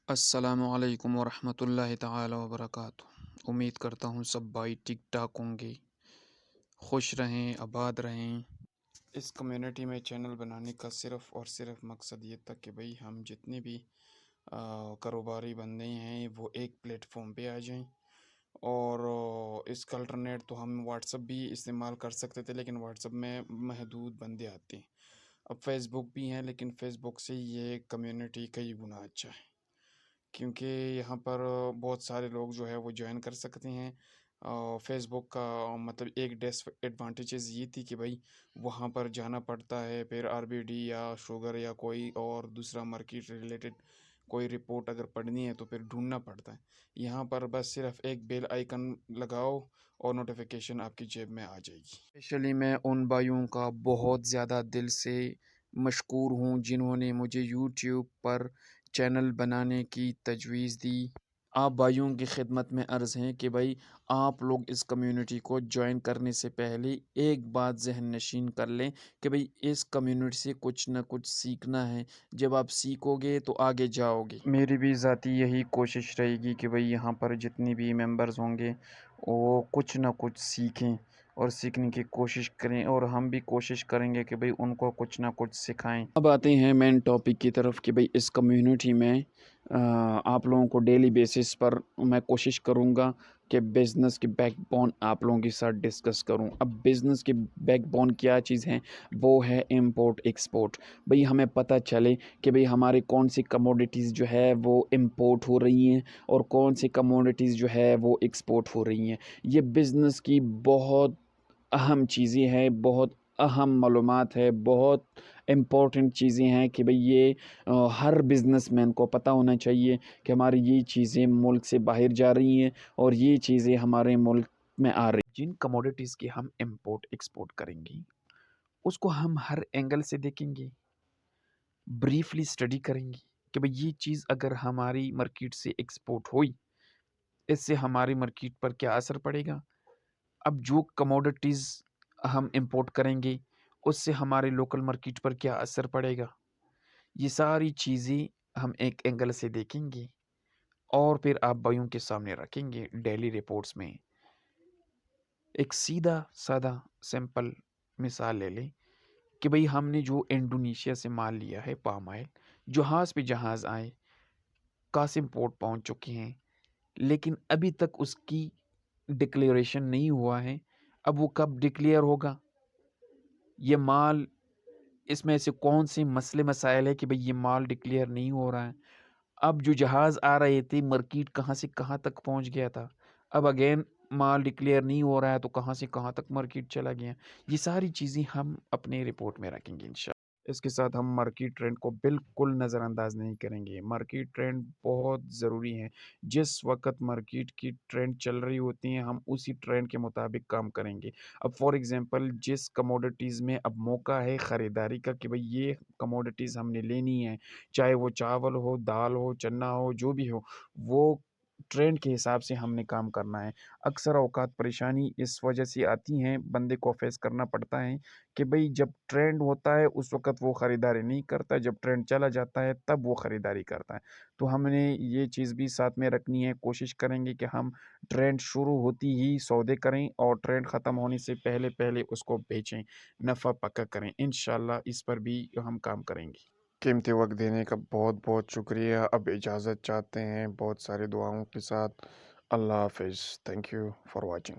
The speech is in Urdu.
السلام علیکم ورحمۃ اللہ تعالی وبرکاتہ۔ امید کرتا ہوں سب بھائی ٹھیک ٹھاک ہوں گے، خوش رہیں، آباد رہیں۔ اس کمیونٹی میں چینل بنانے کا صرف اور صرف مقصد یہ تھا کہ بھئی ہم جتنے بھی کاروباری بندے ہیں وہ ایک پلیٹ فارم پہ آ جائیں، اور اس کا الٹرنیٹ تو ہم واٹس اپ بھی استعمال کر سکتے تھے، لیکن واٹس اپ میں محدود بندے آتے ہیں۔ اب فیس بک بھی ہیں، لیکن فیس بک سے یہ کمیونٹی کئی گنا اچھا ہے، کیونکہ یہاں پر بہت سارے لوگ جو ہے وہ جوائن کر سکتے ہیں۔ فیس بک کا مطلب ایک ڈیس ایڈوانٹیجز یہ تھی کہ بھائی وہاں پر جانا پڑتا ہے، پھر آر بی ڈی یا شوگر یا کوئی اور دوسرا مارکیٹ ریلیٹڈ کوئی رپورٹ اگر پڑھنی ہے تو پھر ڈھونڈنا پڑتا ہے۔ یہاں پر بس صرف ایک بیل آئیکن لگاؤ اور نوٹیفیکیشن آپ کی جیب میں آ جائے گی۔ اسپیشلی میں ان بھائیوں کا بہت زیادہ دل سے مشکور ہوں جنہوں نے مجھے یوٹیوب پر چینل بنانے کی تجویز دی۔ آپ بھائیوں کی خدمت میں عرض ہے کہ بھائی آپ لوگ اس کمیونٹی کو جوائن کرنے سے پہلے ایک بات ذہن نشین کر لیں کہ بھائی اس کمیونٹی سے کچھ نہ کچھ سیکھنا ہے۔ جب آپ سیکھو گے تو آگے جاؤ گے۔ میری بھی ذاتی یہی کوشش رہے گی کہ بھائی یہاں پر جتنی بھی ممبرز ہوں گے وہ کچھ نہ کچھ سیکھیں اور سیکھنے کی کوشش کریں، اور ہم بھی کوشش کریں گے کہ بھئی ان کو کچھ نہ کچھ سکھائیں۔ اب آتے ہیں مین ٹاپک کی طرف کہ بھئی اس کمیونٹی میں آپ لوگوں کو ڈیلی بیسس پر میں کوشش کروں گا کہ بزنس کی بیک بون آپ لوگوں کے ساتھ ڈسکس کروں۔ اب بزنس کی بیک بون کیا چیز ہے؟ وہ ہے امپورٹ ایکسپورٹ۔ بھئی ہمیں پتہ چلے کہ بھئی ہماری کون سی کموڈیٹیز جو ہے وہ امپورٹ ہو رہی ہیں اور کون سی کموڈیٹیز جو ہے وہ ایکسپورٹ ہو رہی ہیں۔ یہ بزنس کی بہت اہم چیزیں ہیں، بہت اہم معلومات ہے، بہت امپورٹنٹ چیزیں ہیں کہ بھئی یہ ہر بزنس مین کو پتہ ہونا چاہیے کہ ہماری یہ چیزیں ملک سے باہر جا رہی ہیں اور یہ چیزیں ہمارے ملک میں آ رہی ہیں۔ جن کموڈیٹیز کی ہم امپورٹ ایکسپورٹ کریں گے اس کو ہم ہر اینگل سے دیکھیں گے، بریفلی اسٹڈی کریں گے کہ بھئی یہ چیز اگر ہماری مارکیٹ سے ایکسپورٹ ہوئی اس سے ہماری مارکیٹ پر کیا اثر پڑے گا۔ اب جو کموڈیٹیز ہم امپورٹ کریں گے اس سے ہمارے لوکل مارکیٹ پر کیا اثر پڑے گا، یہ ساری چیزیں ہم ایک اینگل سے دیکھیں گے اور پھر آپ بھائیوں کے سامنے رکھیں گے ڈیلی رپورٹس میں۔ ایک سیدھا سادہ سمپل مثال لے لیں کہ بھئی ہم نے جو انڈونیشیا سے مال لیا ہے پام آئل، جہاز پہ جہاز آئے، قاسم پورٹ پہنچ چکے ہیں، لیکن ابھی تک اس کی ڈکلیریشن نہیں ہوا ہے۔ اب وہ کب ڈکلیئر ہوگا؟ یہ مال، اس میں سے کون سے مسئلے مسائل ہے کہ بھئی یہ مال ڈکلیئر نہیں ہو رہا ہے۔ اب جو جہاز آ رہے تھے مارکیٹ کہاں سے کہاں تک پہنچ گیا تھا، اب اگین مال ڈکلیئر نہیں ہو رہا ہے تو کہاں سے کہاں تک مارکیٹ چلا گیا۔ یہ ساری چیزیں ہم اپنے رپورٹ میں رکھیں گے انشاءاللہ۔ اس کے ساتھ ہم مارکیٹ ٹرینڈ کو بالکل نظر انداز نہیں کریں گے۔ مارکیٹ ٹرینڈ بہت ضروری ہے۔ جس وقت مارکیٹ کی ٹرینڈ چل رہی ہوتی ہیں ہم اسی ٹرینڈ کے مطابق کام کریں گے۔ اب فار ایگزامپل جس کموڈیٹیز میں اب موقع ہے خریداری کا کہ بھئی یہ کموڈیٹیز ہم نے لینی ہے، چاہے وہ چاول ہو، دال ہو، چنا ہو، جو بھی ہو، وہ ٹرینڈ کے حساب سے ہم نے کام کرنا ہے۔ اکثر اوقات پریشانی اس وجہ سے آتی ہیں، بندے کو فیس کرنا پڑتا ہے کہ بھئی جب ٹرینڈ ہوتا ہے اس وقت وہ خریداری نہیں کرتا، جب ٹرینڈ چلا جاتا ہے تب وہ خریداری کرتا ہے۔ تو ہم نے یہ چیز بھی ساتھ میں رکھنی ہے، کوشش کریں گے کہ ہم ٹرینڈ شروع ہوتی ہی سودے کریں اور ٹرینڈ ختم ہونے سے پہلے پہلے اس کو بیچیں، نفع پکا کریں۔ انشاءاللہ اس پر بھی ہم کام کریں گے۔ قیمتی وقت دینے کا بہت بہت شکریہ۔ اب اجازت چاہتے ہیں بہت سارے دعاؤں کے ساتھ۔ اللہ حافظ۔ Thank you for watching.